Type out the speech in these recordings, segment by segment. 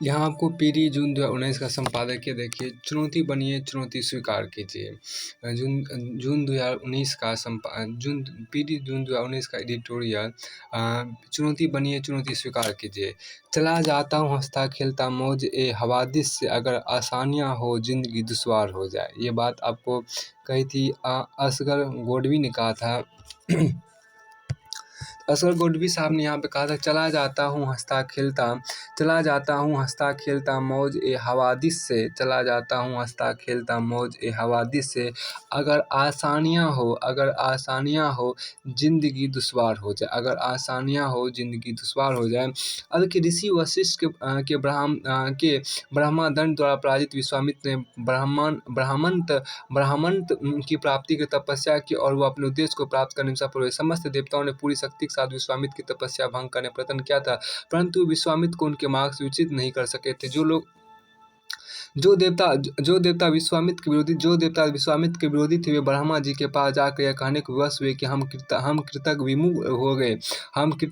यहाँ आपको पीडी जून 2019 का संपादकीय देखिए, चुनौती बनिए चुनौती स्वीकार कीजिए। जून जून 2019 का जून पीडी जून 2019 का एडिटोरियल, चुनौती बनिए चुनौती स्वीकार कीजिए। चला जाता हूँ हंसता खेलता मौज ए हवादिस से, अगर आसानियाँ हो ज़िंदगी दुश्वार हो जाए। ये बात आपको कही थी असगर गोडवी ने कहा था। असगर गोडवी साहब ने यहाँ पे कहा था, चला जाता हूँ हंसता खेलता मौज ए हवादिस से, चला जाता हूँ हंसता खेलता मौज ए हवादिस से, अगर आसानियाँ हो ज़िंदगी दुश्वार हो जाए, अगर आसानियाँ हो ज़िंदगी दुश्वार हो जाए। अब देखिए, ऋषि वशिष्ठ के ब्रह्मादंड द्वारा पराजित विश्वामित्र ने ब्राह्मणत की प्राप्ति की तपस्या की और वो अपने उद्देश्य को प्राप्त करने में सफल हुए। समस्त देवताओं ने पूरी शक्ति के साथ विश्वामित्र की तपस्या भंग करने का प्रयत्न किया था, परंतु विश्वामित्र को उनके मार्ग से विचलित नहीं कर सके थे। जो देवता विश्वामित्र के विरोधी थे, वे ब्रह्मा जी के पास जाकर यह कहने को विवश हुए कि हम कृतज्ञ विमुख हो गए, हम किंग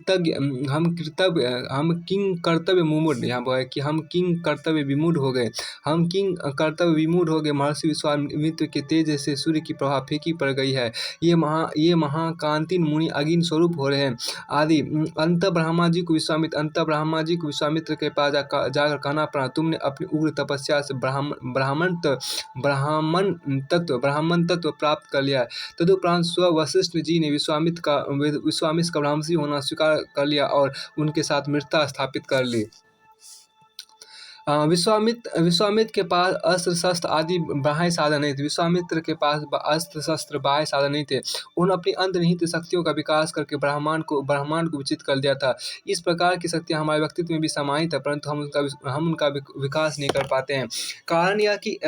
कर्तव्य विमूढ़, यहाँ पर है कि हम किंग कर्तव्य विमूढ़ हो गए। महर्षि विश्वामित्र के तेज से सूर्य की प्रभा फीकी पड़ गई है, ये महाकांति मुनि अग्नि स्वरूप हो रहे हैं आदि। अंत ब्रह्मा जी को विश्वामित्र के पास जाकर कहना पड़ा, तुमने अपनी उग्र तपस्या से ब्राह्मण तत्व प्राप्त कर लिया है। तदुपरांत वशिष्ठ जी ने विश्वामित्र का ब्राह्मणी होना स्वीकार कर लिया और उनके साथ मित्रता स्थापित कर ली। विश्वामित्र के पास अस्त्र शस्त्र आदि बाह्य साधन नहीं थे। उन्होंने अपनी अंतर्निहित शक्तियों का विकास करके ब्रह्मांड को विकसित कर दिया था। इस प्रकार की शक्तियाँ हमारे व्यक्तित्व में भी समाहित है, परंतु हम उनका विकास नहीं कर पाते हैं। कारण यह कि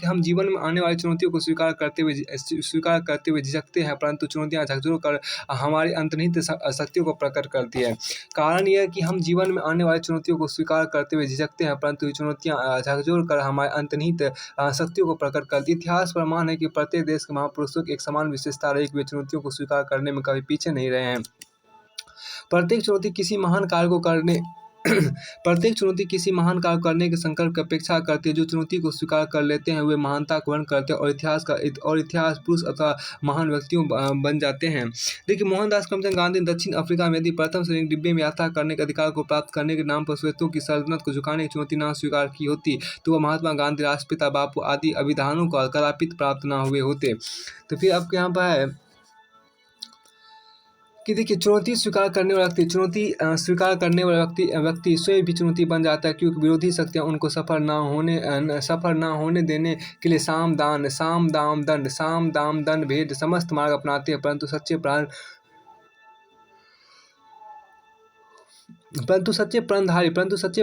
हम जीवन में आने वाली चुनौतियों को स्वीकार करते हुए झिझकते हैं, परंतु चुनौतियाँ झकझोर कर हमारी अंतर्निहित शक्तियों को प्रकट करती है। कारण यह कि हम जीवन में आने वाली चुनौतियों को स्वीकार करते हुए झिझकते हैं, परंतु ये चुनौतियाँ झकझोर कर हमारे अंतर्निहित शक्तियों को प्रकट करती है। इतिहास प्रमाण है कि प्रत्येक देश के महापुरुषों की एक समान विशेषता रही कि वे चुनौतियों को स्वीकार करने में कभी पीछे नहीं रहे हैं। प्रत्येक चुनौती किसी महान कार्य को करने के संकल्प की अपेक्षा करती है। जो चुनौती को स्वीकार कर लेते हैं वे महानता को वर्ण करते हैं और इतिहास पुरुष अथवा महान व्यक्तियों बन जाते हैं। देखिए, मोहनदास करमचंद गांधी ने दक्षिण अफ्रीका में यदि प्रथम श्रेणी डिब्बे में यात्रा करने के अधिकार को प्राप्त करने के नाम पर श्वेतों की सल्तनत को झुकाने की चुनौती न स्वीकार की होती, तो वह महात्मा गांधी, राष्ट्रपिता, बापू आदि अभिधानों को कदापि प्राप्त न हुए होते। तो फिर आपके यहाँ पर है कि देखिए, चुनौती स्वीकार करने वाला व्यक्ति स्वयं भी चुनौती बन जाता है, क्योंकि विरोधी शक्तियाँ उनको सफल ना होने देने के लिए साम दाम दंड भेद समस्त मार्ग अपनाते हैं, परंतु सच्चे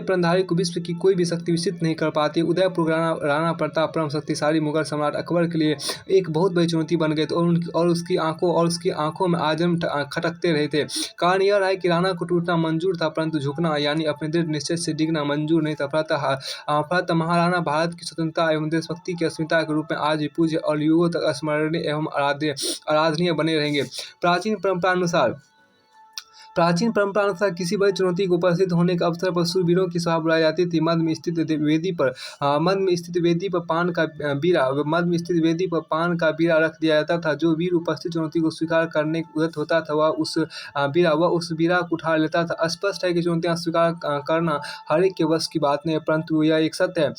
प्रणधारी को विश्व की कोई भी शक्ति विचलित नहीं कर पाती। उदयपुर राणा प्रताप परम शक्तिशाली मुगल सम्राट अकबर के लिए एक बहुत बड़ी चुनौती बन गए थे और उसकी आंखों में आजम खटकते रहे थे। कारण यह रहा कि राणा को टूटना मंजूर था, परंतु झुकना यानी अपने दृढ़ निश्चय से डिगना मंजूर नहीं था। फलतः महाराणा भारत की स्वतंत्रता एवं देशभक्ति की अस्मिता के रूप में आज भी पूज्य और युगों तक स्मरणीय एवं आराधनीय बने रहेंगे। प्राचीन परंपरा अनुसार किसी बड़ी चुनौती को उपस्थित होने के अवसर पर शूरवीरों की सभा बुलाई जाती थी। मध्य में स्थित वेदी पर पान का बीड़ा रख दिया जाता था। जो वीर उपस्थित चुनौती को स्वीकार करने के उद्यत होता था वह उस बीड़ा को उठा लेता था। स्पष्ट है कि चुनौतियाँ स्वीकार करना हर एक के वश की बात नहीं है, परंतु यह एक सत्य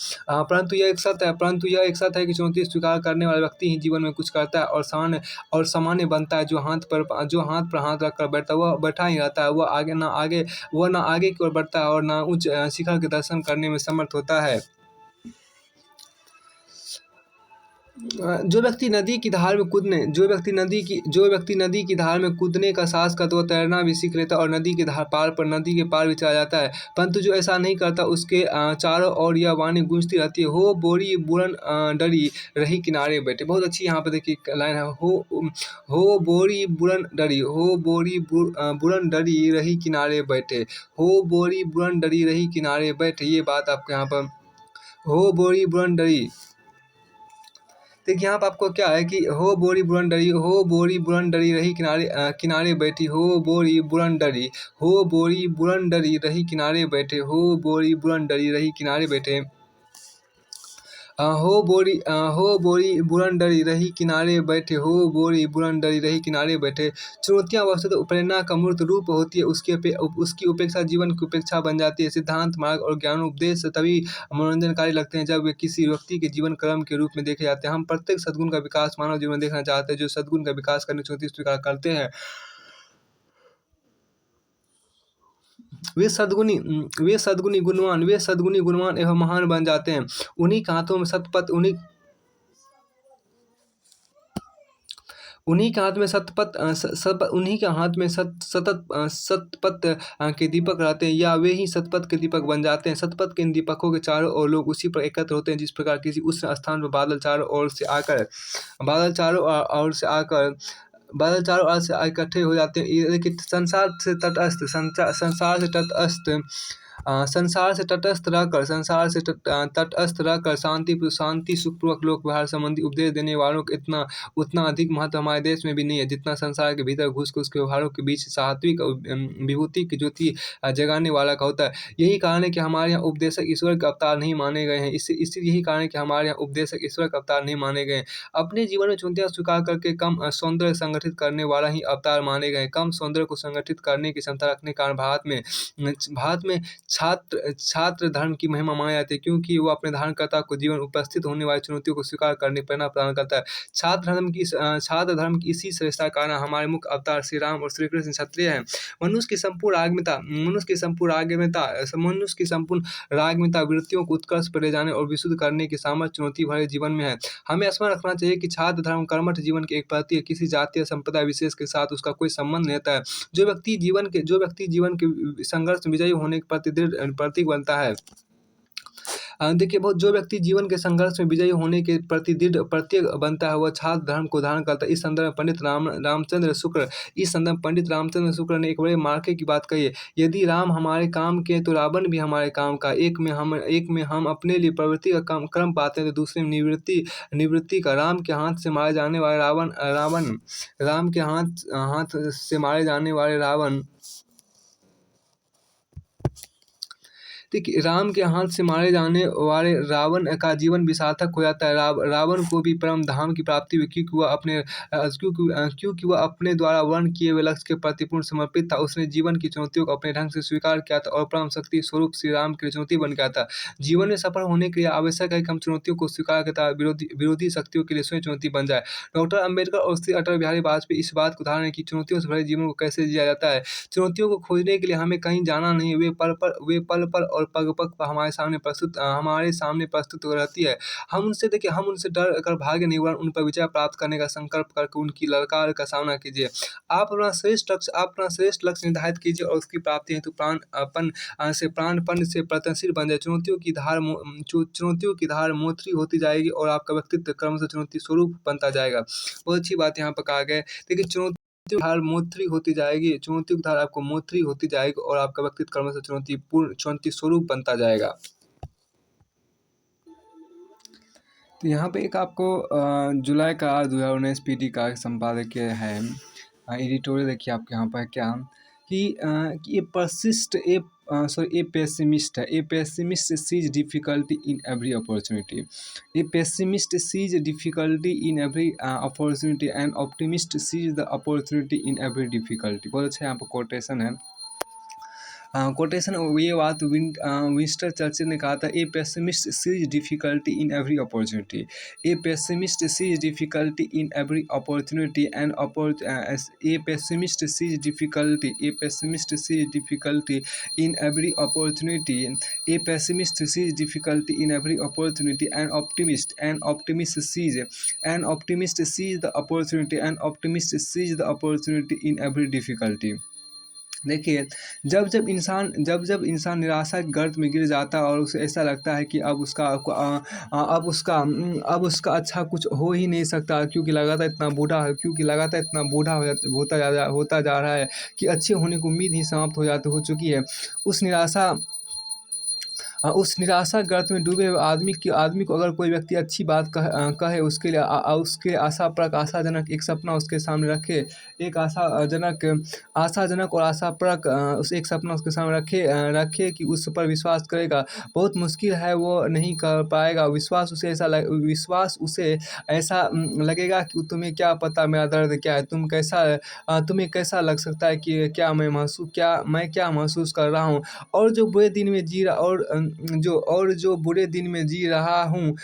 है कि चुनौती स्वीकार करने वाला व्यक्ति ही जीवन में कुछ करता है और सामान्य बनता है। जो हाथ पर हाथ रखकर बैठा ही रहता है, वह आगे की ओर बढ़ता है और न उच्च शिखर के दर्शन करने में समर्थ होता है। जो व्यक्ति नदी की धार में कूदने का साहस करता है, वह तैरना भी सीख लेता है और नदी के पार भी चला जाता है। परंतु जो ऐसा नहीं करता, उसके चारों ओर यह वाणी गूंजती रहती है, हो बोरी बुरन डरी रही किनारे बैठे। बहुत अच्छी यहाँ पर देखिए लाइन है, हो बोरी बुरन डरी रही किनारे बैठे, हो बोरी बुरन डरी रही किनारे बैठे। ये बात आपको यहाँ पर हो बोरी बुरन डरी। देखिए यहाँ पे आपको क्या है कि हो बोरी बुरंडरी रही किनारे किनारे बैठी, हो बोरी बुरंडरी रही किनारे बैठे, हो बोरी बुरंडरी रही किनारे बैठे। हो बोरी बुरंडरी रही किनारे बैठे, हो बोरी बुरंडरी रही किनारे बैठे। चुनौतियाँ वस्तुतः प्रेरणा का मूर्त रूप होती है, उसकी उपेक्षा जीवन की उपेक्षा बन जाती है। सिद्धांत, मार्ग और ज्ञानोपदेश तभी मनोरंजनकारी लगते हैं जब वे किसी व्यक्ति के जीवन क्रम के रूप में देखे जाते हैं। हम प्रत्येक सद्गुण का विकास मानव जीवन में देखना चाहते हैं, जो सद्गुण का विकास करने की चुनौती स्वीकार करते हैं। वे सद्गुणी गुणवान एवं महान बन जाते हैं। उन्हीं के हाथों में सतपथ उन्हीं उन्हीं के हाथ में सतपथ उन्हीं के हाथ में सतपथ के दीपक रहते हैं, या वे ही सतपथ के दीपक बन जाते हैं। सतपथ के इन दीपकों के चारों ओर लोग उसी पर एकत्र होते हैं, जिस प्रकार किसी उस स्थान पर बादल चारों ओर से इकट्ठे हो जाते हैं। ये देखिए, तटस्थ रहकर शांति सुखपूर्वक लोक व्यवहार संबंधी उपदेश देने वालों को उतना अधिक महत्व हमारे देश में भी नहीं है, जितना संसार के भीतर घुस के उसके व्यवहारों के बीच सात्विक विभूति की ज्योति जगाने वाला का होता है। यही कारण है कि हमारे यहाँ उपदेशक ईश्वर के अवतार नहीं माने गए हैं। यही कारण है कि हमारे यहाँ उपदेशक ईश्वर के अवतार नहीं माने गए हैं। अपने जीवन में चुनौतियाँ स्वीकार करके कम सौंदर्य संगठित करने वाला ही अवतार माने गए हैं। कम सौंदर्य को संगठित करने की क्षमता रखने के कारण भारत में छात्र धर्म की महिमा मानी जाती है, क्योंकि वो अपने धारणकर्ता को जीवन उपस्थित होने वाली चुनौतियों को स्वीकार करने की प्रेरणा प्रदान करता है। छात्र धर्म की इसी श्रेष्ठता का कारण हमारे मुख्य अवतार श्री राम और श्री कृष्ण क्षत्रिय हैं। मनुष्य की संपूर्ण रागमिता वृत्तियों को उत्कर्ष पर ले जाने और विशुद्ध करने की सामर्थ्य चुनौती भरे जीवन में है। हमें स्मरण रखना चाहिए कि छात्र धर्म कर्मठ जीवन की एक प्रतीक है, किसी जाति या संप्रदाय विशेष के साथ उसका कोई संबंध नहीं रहता है। जो व्यक्ति जीवन के संघर्ष में विजयी होने के प्रतीक बनता है। देखिए, जो व्यक्ति जीवन के संघर्ष में विजयी होने के प्रति दृढ़ प्रत्यय बनता है, वह छात्र धर्म को धारण करता है। इस संदर्भ में पंडित रामचंद्र शुक्र ने एक बड़े मार्के की बात कही है। यदि राम हमारे काम के, तो रावण भी हमारे काम का। एक में हम अपने लिए प्रवृत्ति का क्रम पाते हैं, तो दूसरे में निवृत्ति का। राम के हाथ से मारे जाने वाले रावण देखिए, राम के हाथ से मारे जाने वाले रावण का जीवन भी सार्थक हो जाता है। रावण को भी परम धाम की प्राप्ति हुई, क्योंकि वह अपने द्वारा वर्ण किए हुए लक्ष्य के प्रति पूर्ण समर्पित था। उसने जीवन की चुनौतियों को अपने ढंग से स्वीकार किया था और परम शक्ति स्वरूप श्री राम के लिए चुनौती बन गया था। जीवन में सफल होने के लिए आवश्यक है कि हम चुनौतियों को स्वीकार करता विरोधी शक्तियों के लिए स्वयं चुनौती बन जाए। डॉक्टर अम्बेडकर और श्री अटल बिहारी वाजपेयी इस बात को उदाहरण है कि चुनौतियों से भरे जीवन को कैसे जिया जाता है। चुनौतियों को खोजने के लिए हमें कहीं जाना नहीं, वे पल पर और पग पर हमारे सामने प्रस्तुत रहती है। हम उनसे डर कर भागे नहीं, वरन उन पर विजय प्राप्त करने का संकल्प करके उनकी ललकार का सामना कीजिए। आप अपना श्रेष्ठ लक्ष्य निर्धारित कीजिए और उसकी प्राप्ति हेतु प्राणपण से प्रयत्नशील बन जाए। चुनौतियों की धार मोथरी होती जाएगी और आपका व्यक्तित्व क्रमशः चुनौती स्वरूप बनता जाएगा। बहुत अच्छी बात यहाँ पर कहा गया है। देखिए, चुनौतियों की धार आपको मोथरी होती जाएगी और आपका व्यक्तित्व क्रमशः चुनौती स्वरूप बनता जाएगा। तो यहाँ पे एक आपको जुलाई का 2019 पीटी का संपादकीय है, एडिटोरियल देखिए आपके यहाँ पर क्या कि a pessimist sees difficulty in every opportunity. A pessimist sees difficulty in every opportunity and optimist sees the opportunity in every difficulty. बहुत अच्छा यहाँ पर कोटेशन है। कोटेशन ये बात विंस्टन चर्चिल ने कहा था, a pessimist sees difficulty in every opportunity. A pessimist sees difficulty in every opportunity and a pessimist sees difficulty in every opportunity. A pessimist sees difficulty in every opportunity and optimist sees the opportunity in every difficulty. देखिए, जब इंसान निराशा के गर्त में गिर जाता है और उसे ऐसा लगता है कि अब उसका अच्छा कुछ हो ही नहीं सकता, क्योंकि लगातार इतना बूढ़ा होता जा रहा है कि अच्छे होने की उम्मीद ही समाप्त हो चुकी है। उस निराशाग्रस्त में डूबे हुए आदमी को अगर कोई व्यक्ति अच्छी बात कहे उसके लिए उसके आशाप्रद आशाजनक एक सपना उसके सामने रखे, एक आशाजनक और आशाप्रद उस एक सपना उसके सामने रखे कि उस पर विश्वास करेगा। बहुत मुश्किल है, वो नहीं कर पाएगा। विश्वास उसे ऐसा लगेगा कि तुम्हें क्या पता मेरा दर्द क्या है? तुम्हें कैसा लग सकता है कि मैं क्या महसूस कर रहा हूँ? और जो बुरे दिन में जी रहा और जो बुरे दिन में जी रहा हूँ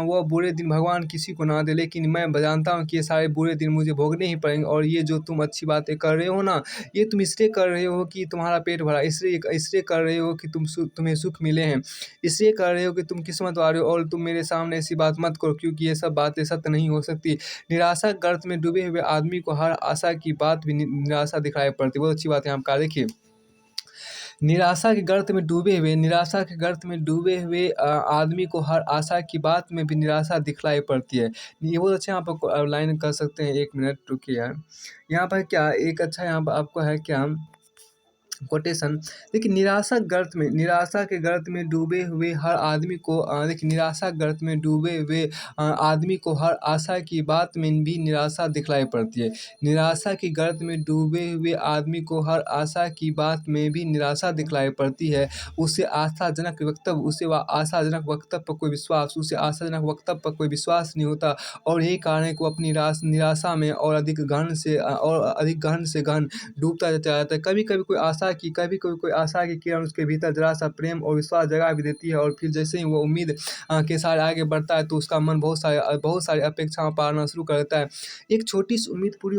वो बुरे दिन भगवान किसी को ना दे, लेकिन मैं जानता हूँ कि ये सारे बुरे दिन मुझे भोगने ही पड़ेंगे। और ये जो तुम अच्छी बातें कर रहे हो ना, ये तुम इसलिए कर रहे हो कि तुम्हारा पेट भरा, इसलिए कर रहे हो कि तुम्हें सुख मिले हैं, इसलिए कर रहे हो कि तुम किस्मत वाले हो। और तुम मेरे सामने ऐसी बात मत करो, क्योंकि ये सब बातें सत्य नहीं हो सकती। निराशा गर्त में डूबे हुए आदमी को हर आशा की बात भी निराशा दिखाई पड़ती है। बहुत अच्छी बात है, यहाँ पे देखिए, निराशा के गर्त में डूबे हुए आदमी को हर आशा की बात में भी निराशा दिखलाई पड़ती है। ये बहुत अच्छा, यहाँ पर लाइन कर सकते हैं, 1 मिनट रुकिए यार। यहाँ पर क्या एक अच्छा यहाँ पर आपको है क्या कोटेशन। देखिए, निराशा के गर्त में डूबे हुए हर आदमी को देखिए, निराशा गर्त में डूबे हुए आदमी को हर आशा की बात में भी निराशा दिखलाई पड़ती है। निराशा की गर्त में डूबे हुए आदमी को हर आशा की बात में भी निराशा दिखलाई पड़ती है। उसे आशाजनक वक्तव्य पर कोई विश्वास नहीं होता, और यही कारण है कि वो अपनी निराशा में और अधिक गहन से गहन डूबता चला जाता है। कभी-कभी कोई आशा की किरण उसके भीतर ज़रा-सा प्रेम और विश्वास जगा भी देती है, और फिर जैसे ही वो उम्मीद के साथ आगे बढ़ता है, तो उसका मन बहुत सारी अपेक्षाएँ पालना शुरू कर देता है। एक छोटी सी उम्मीद पूरी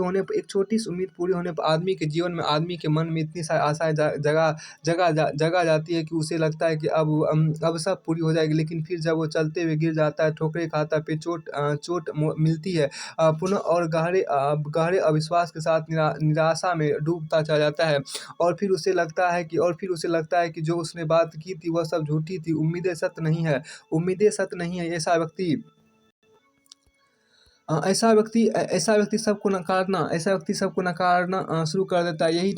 होने पर आदमी के मन में इतनी सारी आशाएँ जगा जाती है कि उसे लगता है कि अब सब पूरी हो जाएगी। लेकिन फिर जब वो चलते हुए गिर जाता है, ठोकरें खाता है, फिर चोट मिलती है, पुनः और गहरे अविश्वास के साथ निराशा में डूबता चला जाता है। और फिर उसे लगता है कि जो उसने बात की थी वह सब झूठी थी, उम्मीदें सत्य नहीं है। ऐसा व्यक्ति सबको नकारना शुरू कर देता है। यही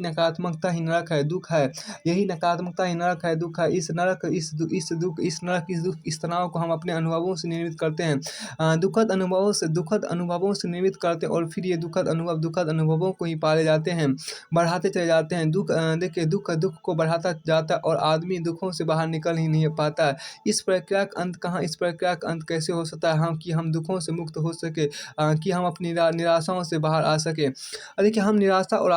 नकारात्मकता ही नरक है, दुःख है। यही नकारात्मकता ही नरक है, दुःख है। इस तनाव को हम अपने अनुभवों से निर्मित करते हैं। दुखद अनुभवों से निर्मित करते हैं, और फिर ये दुखद अनुभवों को ही पाले जाते हैं, बढ़ाते चले जाते हैं। देखिए, दुःख को बढ़ाता जाता है, और आदमी दुखों से बाहर निकल ही नहीं पाता है। इस प्रक्रिया का अंत कैसे हो सकता है, हम दुखों से मुक्त हो सके, कि हम अपनी निराशाओं से बाहर आ सके। देखिए, हम निराशा और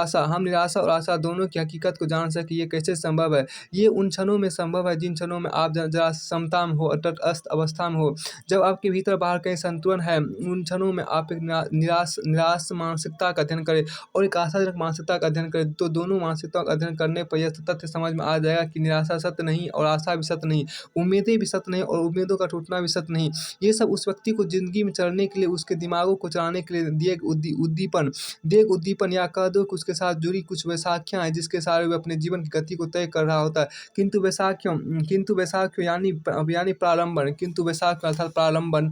आशा दोनों की हकीकत को जान सके, ये कैसे संभव है? ये उन क्षणों में संभव है जिन क्षणों में आप जरा समता में हो, तटस्थ अवस्था में हो, जब आपके भीतर बाहर कहीं संतुलन है। उन क्षणों में आप एक निराश मानसिकता का अध्ययन करें और एक आशाजनक मानसिकता का अध्ययन करें, तो दोनों मानसिकताओं का अध्ययन करने पर यह तथ्य समझ में आ जाएगा कि निराशा सत्य नहीं और आशा भी सत्य नहीं, उम्मीदें भी सत्य नहीं और उम्मीदों का टूटना भी सत्य नहीं। ये सब उस व्यक्ति को ज़िंदगी में चलने के लिए, उसके दिमागों को चलाने के लिए दिए गए उद्दीपन, या कह दो कि उसके साथ जुड़ी कुछ वैसाखियाँ हैं, जिसके सहारे वो अपने जीवन की गति को तय कर रहा होता है। किंतु वैसाखियों अर्थात प्रावलंबन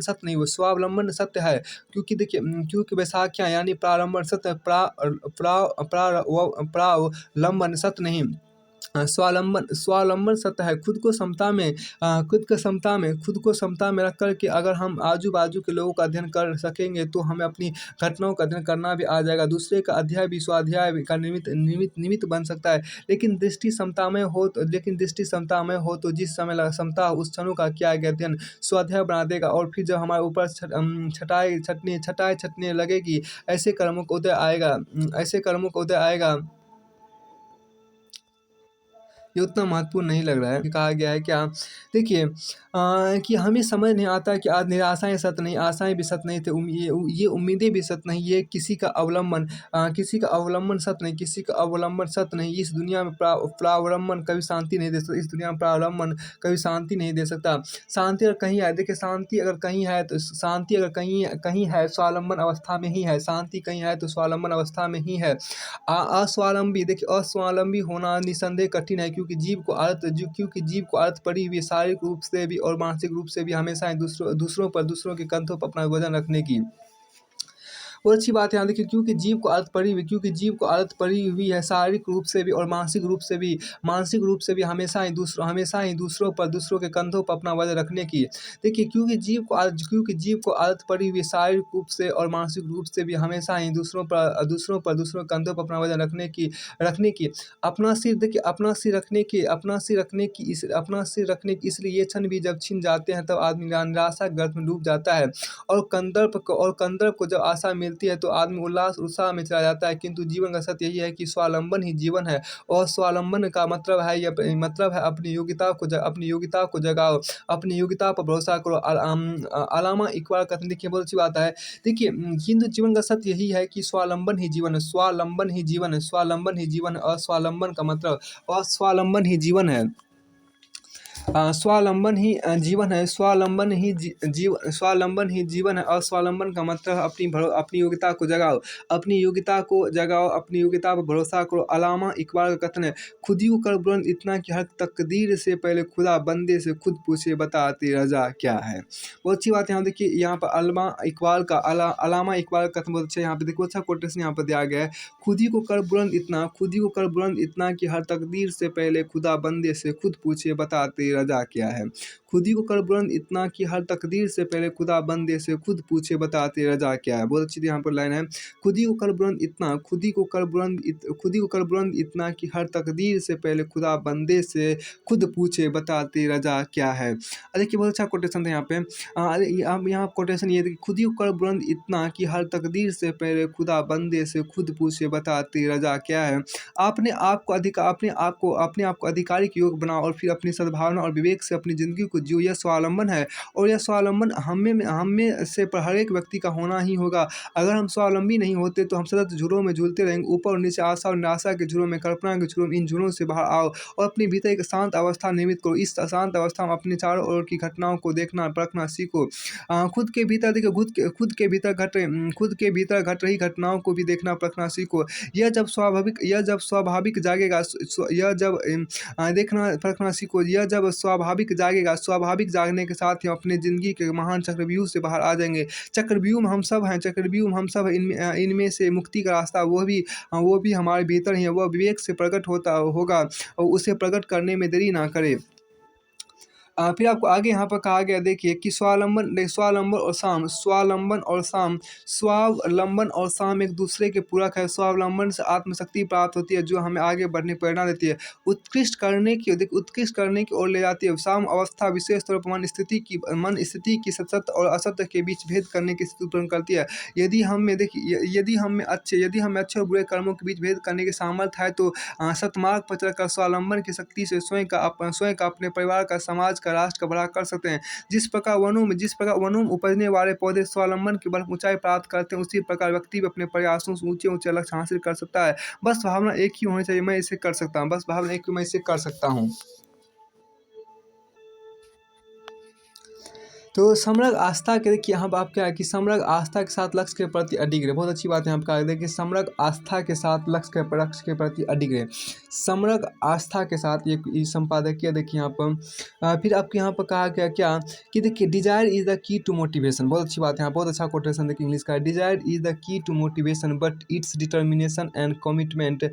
सत्य नहीं, वो स्वावलंबन सत्य है। क्योंकि वैसाखियाँ यानी प्रावलंबन सत्य है, प्रावलंबन सत्य नहीं। स्वावलंबन सत्य है। खुद को समता में रख कर के अगर हम आजू-बाजू के लोगों का अध्ययन कर सकेंगे, तो हमें अपनी घटनाओं का अध्ययन करना भी आ जाएगा। दूसरे का अध्याय भी स्वाध्याय भी का निमित्त बन सकता है। लेकिन दृष्टि समता में हो तो जिस समय समता उस क्षणों का किया गया अध्ययन स्वाध्याय बना देगा, और फिर जब हमारे ऊपर छटाई छटने लगेगी, ऐसे कर्मों का उदय आएगा। ये उतना महत्वपूर्ण नहीं लग रहा है। कहा गया है क्या, देखिए, कि हमें समझ नहीं आता कि आज निराशाएँ सत्य नहीं, आशाएँ भी सत्य नहीं थे, ये उम्मीदें भी सत्य नहीं, ये किसी का अवलंबन सत्य नहीं, इस दुनिया में प्रावलंबन कभी शांति नहीं दे सकता, शांति अगर कहीं है, देखिए, शांति अगर कहीं है स्वावलंबन अवस्था में ही है, शांति कहीं है तो स्वावलंबन अवस्था में ही है। अस्वावलंबी होना निसंदेह कठिन है, क्योंकि जीव को आदत पड़ी हुई है, शारीरिक रूप से भी और मानसिक रूप से भी, हमेशा ही दूसरों के कंधों पर अपना वजन रखने की। बहुत अच्छी बात है यहाँ देखिए, क्योंकि जीव को आदत पड़ी हुई है शारीरिक रूप से भी और मानसिक रूप से भी हमेशा ही दूसरों के कंधों पर अपना वजन रखने की। देखिए, क्योंकि जीव को आदत पड़ी हुई है शारीरिक रूप से और मानसिक रूप से भी हमेशा ही दूसरों के कंधों पर अपना वजन रखने की अपना सिर रखने की इसलिए ये क्षण भी जब छिन जाते हैं तब आदमी निराशा गर्त में डूब जाता है और कंदर्प को जब आशा मिलती है तो आदमी उल्लास उत्साह में चला जाता है। किंतु जीवन का सत्य यही है कि स्वावलंबन ही जीवन है और स्वावलंबन का मतलब है अपनी योग्यता को जगाओ, अपनी योग्यता पर भरोसा करो। अलामा इकबाल का देखिए बहुत अच्छी बात है। देखिए, हिंदू जीवन का सत्य यही है कि स्वावलंबन ही जीवन है, स्वावलंबन ही जीवन है, स्वावलंबन ही जीवन है। अस्वावलंबन का मतलब अस्वावलंबन ही जीवन है। स्वावलंबन ही जीवन है, स्वावलंबन ही जीवन है। अस्वावलंबन का मतलब अपनी योग्यता को जगाओ, अपनी योग्यता पर भरोसा करो। अलामा इकबाल का कथन है, खुद ही को कर बुलंद इतना कि हर तकदीर से पहले खुदा बंदे से खुद पूछे बता तेरी रजा क्या है। बहुत अच्छी बात है। यहाँ देखिए, यहाँ पर अलामा इकबाल का कथन बहुत अच्छा है। यहाँ पे देखो अच्छा कोटेशन यहाँ पर दिया गया है, खुद ही को कर बुलंद इतना कि हर तकदीर से पहले खुदा बंदे से खुद पूछे बता तेरी रजा क्या है। खुद ही को कर बुलंद इतना कि हर तकदीर से पहले खुदा बंदे से खुद पूछे बता तेरी रजा क्या है। बहुत अच्छी यहाँ पर लाइन है, खुद ही को कर बुलंद इतना कि हर तकदीर से पहले खुदा बंदे से खुद पूछे बता तेरी रजा क्या है। देखिए बहुत अच्छा कोटेशन था यहाँ पे। यहाँ कोटेशन ये देखिए, खुद ही को कर बुलंद इतना कि हर तकदीर से पहले खुदा बंदे से खुद पूछे बता तेरी रजा क्या है। अपने आप को आधिकारिक योग बनाओ और फिर अपनी सद्भावना और विवेक से अपनी ज़िंदगी को जियो। यह स्वावलंबन है और यह स्वावलंबन हम में से हर एक व्यक्ति का होना ही होगा। अगर हम स्वावलंबी नहीं होते तो हम सतत झूलों में झूलते रहेंगे, ऊपर और नीचे, आशा और निराशा के झूलों में, कल्पना के झूलों में। इन झूलों से बाहर आओ और अपने भीतर एक शांत अवस्था निर्मित करो। इस शांत अवस्था में अपने चारों ओर की घटनाओं को देखना परखना सीखो। खुद के भीतर देखिए, खुद के भीतर घट रही घटनाओं को भी देखना परखना सीखो। यह जब स्वाभाविक जागेगा, देखना परखना सीखो। यह जब स्वाभाविक जागेगा, स्वाभाविक जागने के साथ ही अपने ज़िंदगी के महान चक्रव्यूह से बाहर आ जाएंगे। चक्रव्यूह में हम सब हैं, इनमें से मुक्ति का रास्ता वो भी हमारे भीतर ही है। वह विवेक से प्रकट होगा और उसे प्रकट करने में देरी ना करे। फिर आपको आगे यहाँ पर कहा गया देखिए कि स्वावलंबन और साम एक दूसरे के पूरक है। स्वावलंबन से आत्मशक्ति प्राप्त होती है जो हमें आगे बढ़ने की प्रेरणा देती है, उत्कृष्ट करने की ओर ले जाती है। साम अवस्था विशेष तौर पर मन स्थिति की सत्य और असत्य के बीच भेद करने की स्थिति उत्पन्न करती है। यदि हम में अच्छे और बुरे कर्मों के बीच भेद करने की सामर्थ्य है तो सतमार्ग पर चलकर स्वावलंबन की शक्ति से स्वयं का, अपने परिवार का, समाज का, राष्ट्र का भला कर सकते हैं। जिस प्रकार वनों में उपजने वाले पौधे स्वावलंबन के बल ऊंचाई प्राप्त करते हैं, उसी प्रकार व्यक्ति भी अपने प्रयासों से ऊंचे लक्ष्य हासिल कर सकता है। बस भावना एक ही होनी चाहिए, मैं इसे कर सकता हूँ। तो समग्र आस्था के देखिए यहाँ पर आप क्या है कि समग्र आस्था के साथ लक्ष्य के प्रति अडिग रहे। बहुत अच्छी बात है यहाँ पर कहा देखिए, समग्र आस्था के साथ लक्ष्य के प्रति अडिग रहे। समग्र आस्था के साथ ये संपादकीय देखिए यहाँ पर। फिर आपके यहाँ पर कहा गया क्या कि देखिए, desire is the key to motivation. बहुत अच्छी बात है, यहाँ बहुत अच्छा कोटेशन देखिए इंग्लिश का, desire is the key to motivation but it's determination and commitment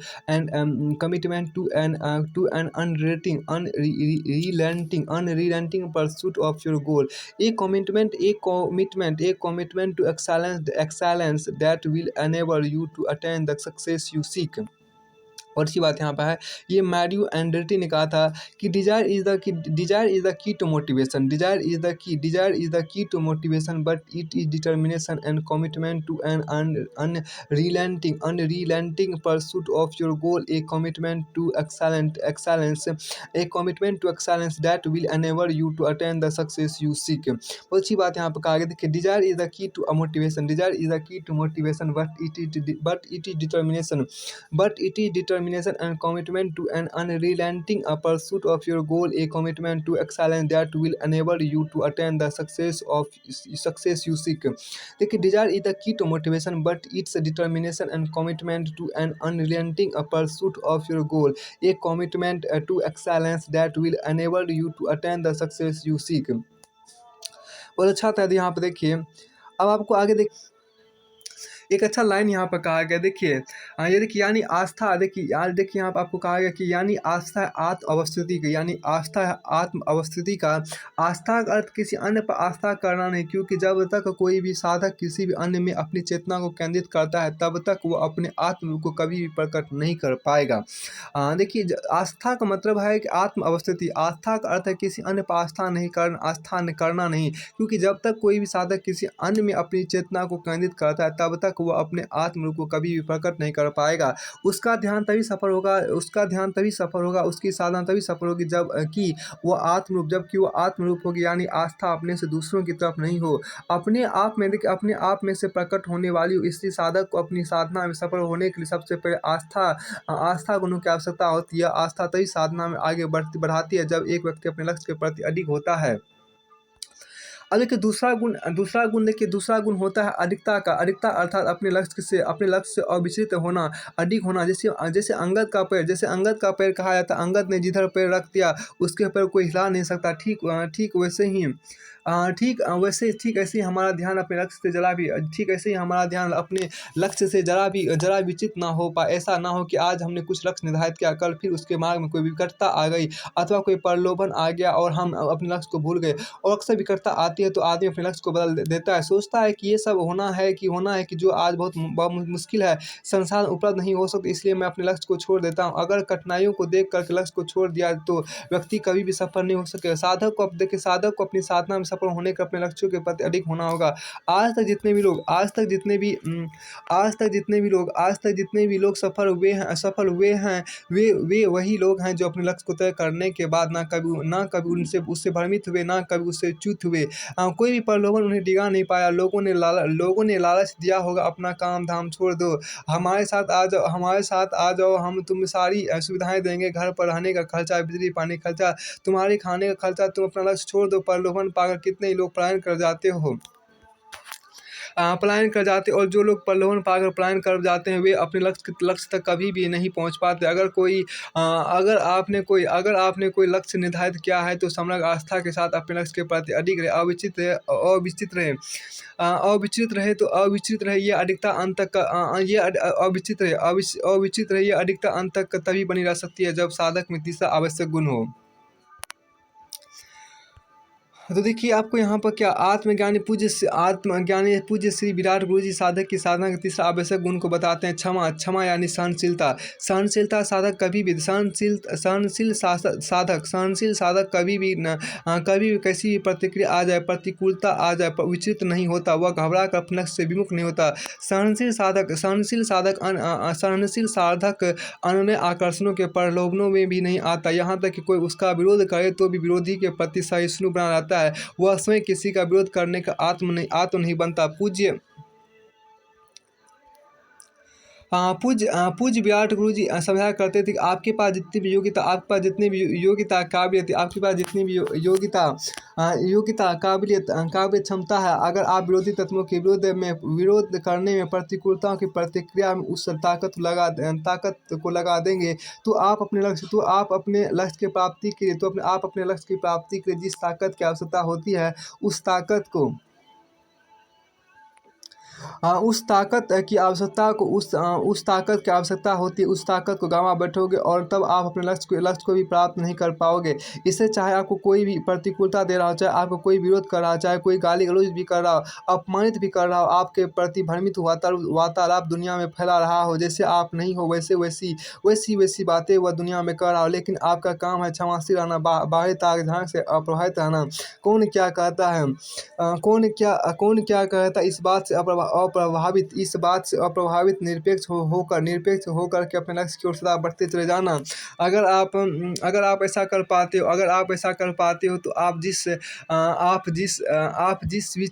to an unrelenting pursuit of your goal. A commitment to excellence that will enable you to attain the success you seek। और अच्छी बात यहाँ पे है, ये Mario एंडर्टी ने कहा था कि desire is the key to motivation, desire is the key to motivation but it is determination and commitment to an unrelenting pursuit of your goal. A commitment to excellence that will enable you to attain the success you seek. बहुत अच्छी बात यहाँ पर कहा गया, देखिए, desire is the key to motivation but it is determination and commitment to an unrelenting pursuit of your goal, a commitment to excellence that will enable you to attain the success you seek। देखिए, desire is the key to motivation but its determination and commitment to an unrelenting pursuit of your goal, a commitment to excellence that will enable you to attain the success you seek। बहुत अच्छा था यहाँ पे देखिए। अब आपको आगे एक अच्छा लाइन यहाँ पर कहा गया, देखिए ये देखिए, यानी आस्था, देखिए यार, देखिए यहाँ पर आपको कहा गया कि यानी आस्था है आत्म अवस्थिति की, यानी आस्था है आत्म अवस्थिति का। आस्था का अर्थ किसी अन्य पर आस्था करना नहीं, क्योंकि जब तक कोई भी साधक किसी भी अन्य में अपनी चेतना को केंद्रित करता है तब तक वो अपने आत्म रूप को कभी भी प्रकट नहीं कर पाएगा। देखिए आस्था का मतलब है कि आत्म अवस्थिति। आस्था का अर्थ है किसी अन्य पर आस्था करना नहीं, क्योंकि जब तक कोई भी साधक किसी अन्य में अपनी चेतना को केंद्रित करता है तब तक वो अपने आत्म रूप को कभी भी प्रकट नहीं कर पाएगा। उसका ध्यान तभी सफल होगा, उसकी साधना तभी सफल होगी जब कि वो आत्म रूप जबकि वो आत्म रूप होगी, यानी आस्था अपने से दूसरों की तरफ नहीं हो, अपने आप में, देखिए अपने आप में से प्रकट होने वाली हो। इसलिए साधक को अपनी साधना में सफल होने के लिए सबसे पहले आस्था गुणों की आवश्यकता होती है। आस्था तभी साधना में आगे बढ़ाती है जब एक व्यक्ति अपने लक्ष्य के प्रति अडिग होता है। अब देखिए दूसरा गुण होता है अधिकता का। अधिकता अर्थात अपने लक्ष्य से अविचलित होना, अडिग होना। जैसे अंगद का पैर कहा जाता है, अंगद ने जिधर पैर रख दिया उसके पैर कोई हिला नहीं सकता। ठीक ऐसे ही हमारा ध्यान अपने लक्ष्य से जरा भी विचलित ना हो पाए। ऐसा ना हो कि आज हमने कुछ लक्ष्य निर्धारित किया, कल फिर उसके मार्ग में कोई विकटता आ गई अथवा कोई प्रलोभन आ गया और हम अपने लक्ष्य को भूल गए। और अक्सर विकटता आती है तो आदमी अपने लक्ष्य को बदल देता है, सोचता है कि ये सब होना है कि जो आज बहुत मुश्किल है, संसाधन उपलब्ध नहीं हो सकते, इसलिए मैं अपने लक्ष्य को छोड़ देता हूँ। अगर कठिनाइयों को देख कर के लक्ष्य को छोड़ दिया तो व्यक्ति कभी भी सफल नहीं हो सके। साधक को अपनी साधना में सफल होने के अपने लक्ष्यों के प्रति अधिक होना होगा। आज तक जितने भी लोग सफल हुए हैं वे वही लोग हैं जो अपने लक्ष्य को तय करने के बाद ना कभी उनसे उससे भ्रमित हुए, ना कभी उससे च्युत हुए। कोई भी प्रलोभन उन्हें डिगा नहीं पाया। लोगों ने लालच दिया होगा, अपना काम धाम छोड़ दो, हमारे साथ आ जाओ, हम तुम्हें सारी सुविधाएं देंगे, घर पर रहने का खर्चा, बिजली पानी का खर्चा, तुम्हारे खाने का खर्चा, तुम अपना लक्ष्य छोड़ दो। प्रलोभन पाकर कितने ही लोग पलायन कर जाते और जो लोग प्रलोभन पाकर पलायन कर जाते हैं वे अपने लक्ष्य तक कभी भी नहीं पहुंच पाते। अगर आपने कोई लक्ष्य निर्धारित किया है तो समग्र आस्था के साथ अपने लक्ष्य के प्रति अडिग रहे, अविचलित रहे। ये अधिकता अंत तक अविचलित रहे। ये अधिकता अंत तक तभी बनी रह सकती है जब साधक में तीसरा आवश्यक गुण हो। तो देखिए आपको यहाँ पर क्या आत्मज्ञानी पूज्य श्री विराट गुरु जी साधक की साधना के तीसरा आवश्यक गुण को बताते हैं, क्षमा यानी सहनशीलता। सहनशील साधक कभी भी कैसी भी प्रतिक्रिया आ जाए, प्रतिकूलता आ जाए, विचलित नहीं होता, वह घबरा कर अपने लक्ष्य से विमुख नहीं होता। सहनशील साधक अन्य आकर्षणों के प्रलोभनों में भी नहीं आता, यहाँ तक कि कोई उसका विरोध करे तो भी विरोधी के प्रति सहिष्णु बना रहता है। वह स्वयं किसी का विरोध करने का आत्म नहीं बनता। पूज्य विराट गुरु जी समझाया करते थे कि आपके पास जितनी भी योग्यता काबिलियत, आपके पास जितनी भी योग्यता काबिलियत क्षमता है, अगर आप विरोधी तत्वों के विरोध करने में, प्रतिकूलताओं की प्रतिक्रिया में उस ताकत को लगा देंगे तो आप अपने लक्ष्य की प्राप्ति के लिए जिस ताकत की आवश्यकता होती है उस ताकत की आवश्यकता होती है, उस ताकत को गंवा बैठोगे और तब आप अपने लक्ष्य को भी प्राप्त नहीं कर पाओगे। इससे चाहे आपको कोई भी प्रतिकूलता दे रहा हो, चाहे आपको कोई विरोध कर रहा हो, चाहे कोई गाली गलौज भी कर रहा हो, अपमानित भी कर रहा हो, आपके प्रति भ्रमित वार्तालाप दुनिया में फैला रहा हो, जैसे आप नहीं हो वैसी बातें वह दुनिया में कर रहा हो, लेकिन आपका काम है क्षमाशील रहना, बाहरी ताक झांक से अप्रभावित रहना। कौन क्या कहता है इस बात से अप्रभावित निरपेक्ष होकर के अपने लक्ष्य की ओर सदा बढ़ते चले जाना। अगर आप ऐसा कर पाते हो तो आप जिस भी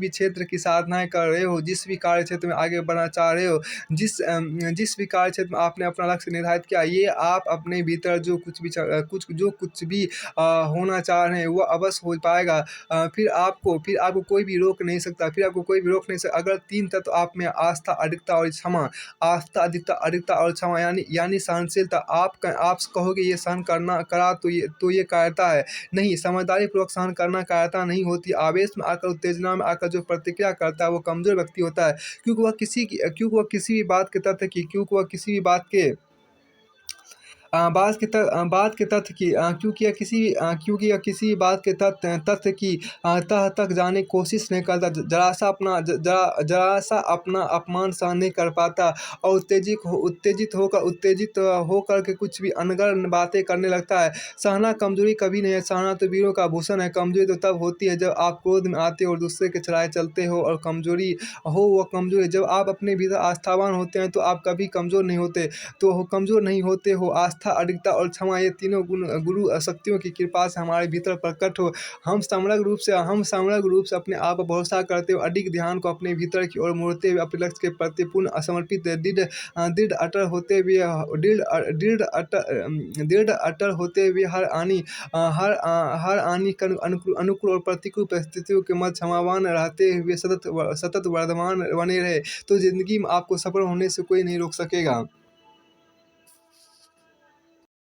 क्षेत्र की साधनाएं कर रहे हो, जिस भी कार्य क्षेत्र में आगे बढ़ना चाह रहे हो, जिस भी कार्य क्षेत्र में आपने अपना लक्ष्य निर्धारित किया, ये आप अपने भीतर जो कुछ भी होना चाह रहे हैं वो अवश्य हो पाएगा। फिर आपको कोई भी रोक नहीं सकता। फिर प्रक्रिया को कोई भी रोक नहीं सकता। अगर 3 तत्व आप में आस्था, अडिगता और क्षमा, आस्था, अडिगता और क्षमा यानी सहनशीलता, आप कहोगे ये सहन करना करा तो ये कायरता है। नहीं, समझदारीपूर्वक सहन करना कायरता नहीं होती। आवेश में आकर, उत्तेजना में आकर जो प्रतिक्रिया करता है वो कमज़ोर व्यक्ति होता है, क्योंकि वह किसी भी बात के तथ्य की क्योंकि वह किसी भी बात के बात के तथ्य की क्योंकि यह किसी बात के तथ्य की तह तक जाने की कोशिश नहीं करता। जरा सा अपना अपमान सहन नहीं कर पाता और उत्तेजित होकर के कुछ भी अनर्गल बातें करने लगता है। सहना कमजोरी कभी नहीं है, सहना तो वीरों का भूषण है। कमजोरी तो तब होती है जब आप क्रोध में आते हो और दूसरे के चढ़ाए चलते हो, और कमजोरी हो वह कमजोरी जब आप अपने भीतर आस्थावान होते हैं तो आप कभी कमजोर नहीं होते। कमज़ोर नहीं होते हो। आस्था, अडिगता और क्षमा ये तीनों गुण गुरु शक्तियों की कृपा से हमारे भीतर प्रकट हो। हम समग्र रूप से अपने आप पर भरोसा करते हुए अडिग ध्यान को अपने भीतर की ओर मोड़ते हुए अपने लक्ष्य के प्रति पूर्ण समर्पित दृढ़ अटल होते हुए हर आनी अनुकूल और प्रतिकूल परिस्थितियों के मध्य क्षमावान रहते हुए सतत वर्धमान बने रहे, तो जिंदगी में आपको सफल होने से कोई नहीं रोक सकेगा।